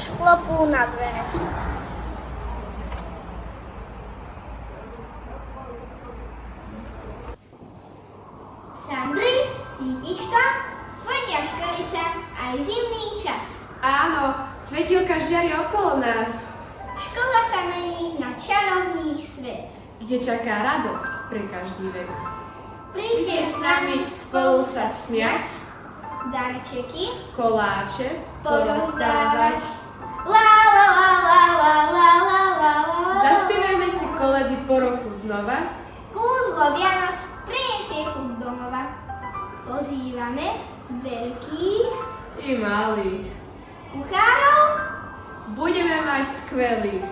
už klopú na dvere. Sandri, cítiš to? Vonia školica aj zimný čas. Áno, svetielka žiaria okolo nás. Škola sa mení na čarovný svet. Kde čaká radosť pre každý vek. Príďte s nami spolu sa smiať, darčeky Koláče porozdávať. La la la la la la la la la. Zaspievajme si koledy po roku znova. Kúzlo Vianoc prinesie chuť domova. Pozývame veľkých I malých. kuchárov. Budeme mať skvelých.